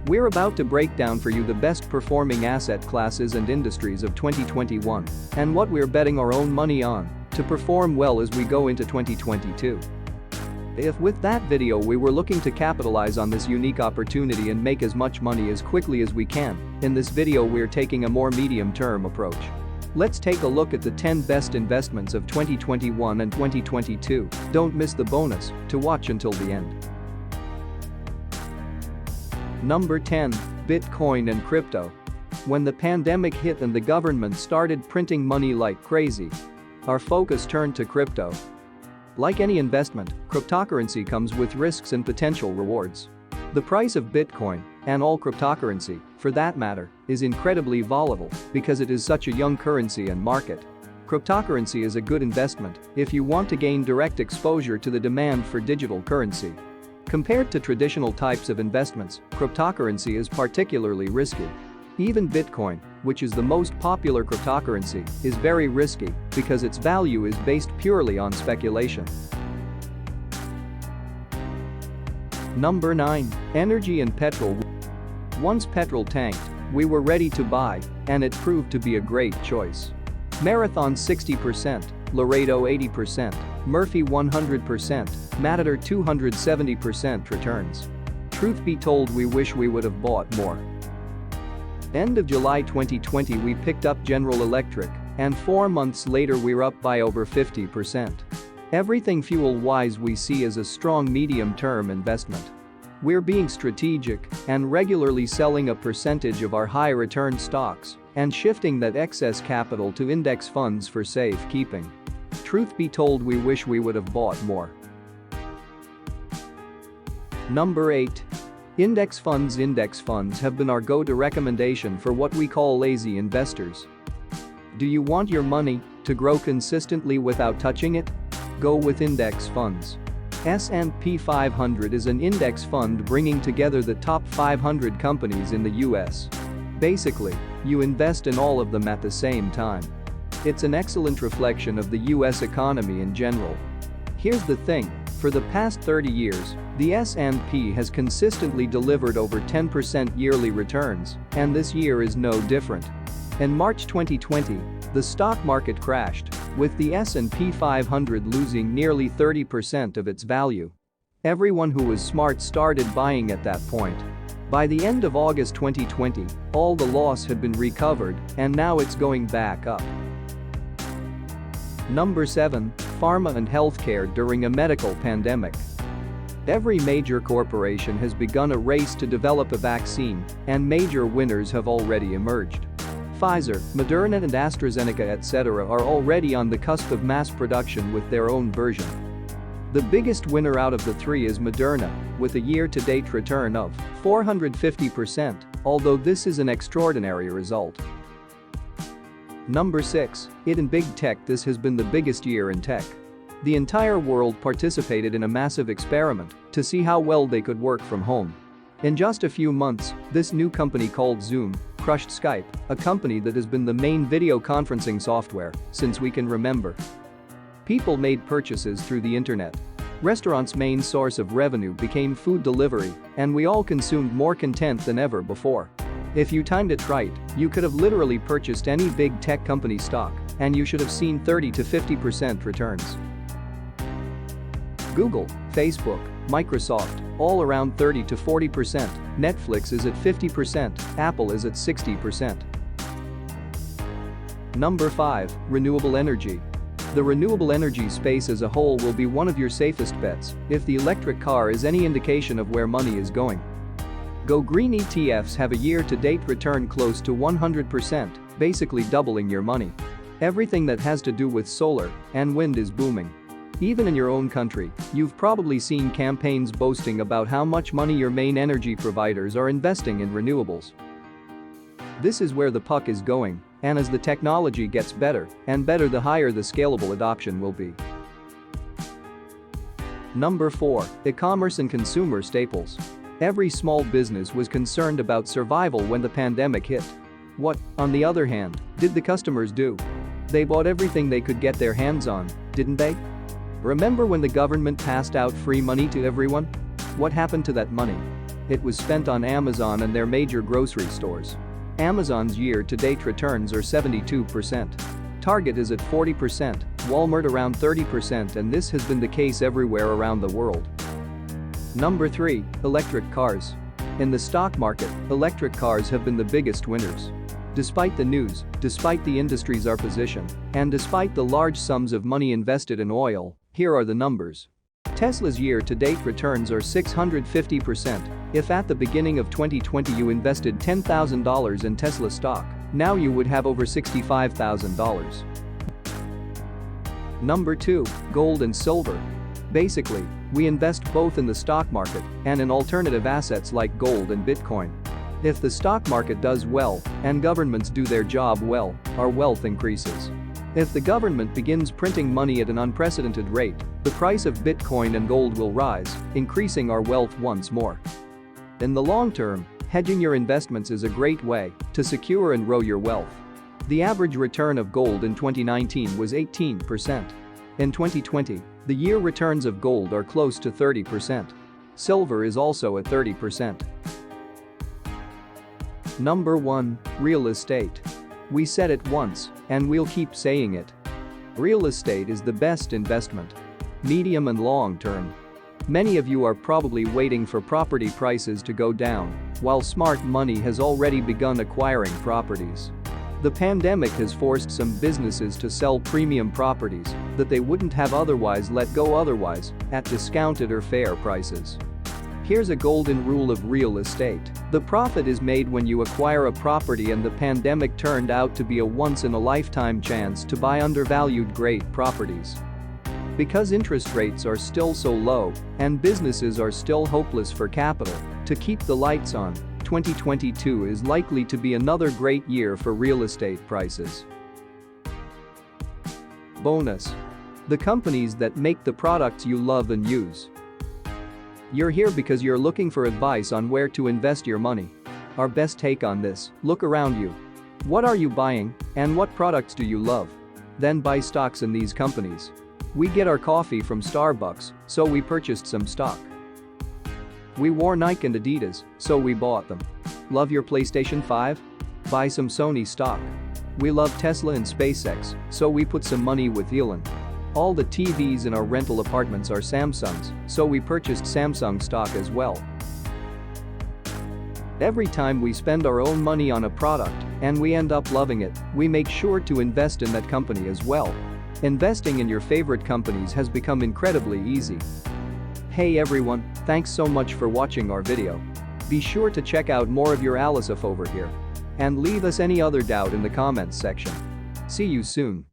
We're about to break down for you the best performing asset classes and industries of 2021 and what we're betting our own money on to perform well as we go into 2022. If with that video we were looking to capitalize on this unique opportunity and make as much money as quickly as we can, in this video we're taking a more medium-term approach. Let's take a look at the 10 best investments of 2021 and 2022. Don't miss the bonus to watch until the end. Number 10. Bitcoin and crypto. When the pandemic hit and the government started printing money like crazy, our focus turned to crypto. Like any investment, cryptocurrency comes with risks and potential rewards. The price of Bitcoin, and all cryptocurrency, for that matter, is incredibly volatile because it is such a young currency and market. Cryptocurrency is a good investment if you want to gain direct exposure to the demand for digital currency. Compared to traditional types of investments, cryptocurrency is particularly risky. Even Bitcoin, which is the most popular cryptocurrency, is very risky because its value is based purely on speculation. Number 9. Energy and Petrol. Once Petrol tanked, we were ready to buy, and it proved to be a great choice. Marathon 60%, Laredo 80%, Murphy 100%, Matador 270% returns. Truth be told, we wish we would have bought more. End of July 2020 we picked up General Electric, and 4 months later we're up by over 50%. Everything fuel-wise we see as a strong medium-term investment. We're being strategic and regularly selling a percentage of our high-return stocks and shifting that excess capital to index funds for safekeeping. Truth be told, we wish we would have bought more. Number 8. Index funds. Index funds have been our go-to recommendation for what we call lazy investors. Do you want your money to grow consistently without touching it? Go with index funds. S&P 500 is an index fund bringing together the top 500 companies in the US. Basically, you invest in all of them at the same time. It's an excellent reflection of the US economy in general. Here's the thing, for the past 30 years, the S&P has consistently delivered over 10% yearly returns, and this year is no different. In March 2020, the stock market crashed, with the S&P 500 losing nearly 30% of its value. Everyone who was smart started buying at that point. By the end of August 2020, all the loss had been recovered, and now it's going back up. Number 7. Pharma and Healthcare during a medical pandemic. Every major corporation has begun a race to develop a vaccine, and major winners have already emerged. Pfizer, Moderna and AstraZeneca etc. are already on the cusp of mass production with their own version. The biggest winner out of the three is Moderna, with a year-to-date return of 450%, although this is an extraordinary result. Number 6. In big tech. This has been the biggest year in tech. The entire world participated in a massive experiment to see how well they could work from home. In just a few months, this new company called Zoom crushed Skype, a company that has been the main video conferencing software since we can remember. People made purchases through the internet. Restaurants' main source of revenue became food delivery, and we all consumed more content than ever before. If you timed it right, you could have literally purchased any big tech company stock, and you should have seen 30 to 50% returns. Google, Facebook, Microsoft, all around 30 to 40%, Netflix is at 50%, Apple is at 60%. Number 5. Renewable Energy. The renewable energy space as a whole will be one of your safest bets if the electric car is any indication of where money is going. Go Green ETFs have a year-to-date return close to 100%, basically doubling your money. Everything that has to do with solar and wind is booming. Even in your own country, you've probably seen campaigns boasting about how much money your main energy providers are investing in renewables. This is where the puck is going, and as the technology gets better and better, the higher the scalable adoption will be. Number 4. E-commerce and consumer staples. Every small business was concerned about survival when the pandemic hit. What, on the other hand, did the customers do? They bought everything they could get their hands on, didn't they? Remember when the government passed out free money to everyone? What happened to that money? It was spent on Amazon and their major grocery stores. Amazon's year-to-date returns are 72%. Target is at 40%, Walmart around 30%, and this has been the case everywhere around the world. Number 3. Electric cars. In the stock market, electric cars have been the biggest winners. Despite the news, despite the industry's position, and despite the large sums of money invested in oil, here are the numbers. Tesla's year-to-date returns are 650%. If at the beginning of 2020 you invested $10,000 in Tesla stock, now you would have over $65,000. Number 2. Gold and silver. Basically, we invest both in the stock market and in alternative assets like gold and Bitcoin. If the stock market does well and governments do their job well, our wealth increases. If the government begins printing money at an unprecedented rate, the price of Bitcoin and gold will rise, increasing our wealth once more. In the long term, hedging your investments is a great way to secure and grow your wealth. The average return of gold in 2019 was 18%. In 2020, the year returns of gold are close to 30%. Silver is also at 30%. Number 1. Real estate. We said it once, and we'll keep saying it. Real estate is the best investment. Medium and long term. Many of you are probably waiting for property prices to go down, while smart money has already begun acquiring properties. The pandemic has forced some businesses to sell premium properties that they wouldn't have otherwise let go at discounted or fair prices. Here's a golden rule of real estate. The profit is made when you acquire a property, and the pandemic turned out to be a once-in-a-lifetime chance to buy undervalued great properties. Because interest rates are still so low and businesses are still hopeless for capital to keep the lights on, 2022 is likely to be another great year for real estate prices. Bonus. The companies that make the products you love and use. You're here because you're looking for advice on where to invest your money. Our best take on this: look around you. What are you buying, and what products do you love? Then buy stocks in these companies. We get our coffee from Starbucks, so we purchased some stock. We wore Nike and Adidas, so we bought them. Love your PlayStation 5? Buy some Sony stock. We love Tesla and SpaceX, so we put some money with Elon. All the TVs in our rental apartments are Samsungs, so we purchased Samsung stock as well. Every time we spend our own money on a product and we end up loving it, we make sure to invest in that company as well. Investing in your favorite companies has become incredibly easy. Hey everyone, thanks so much for watching our video. Be sure to check out more of your ALESAF over here. And leave us any other doubt in the comments section. See you soon.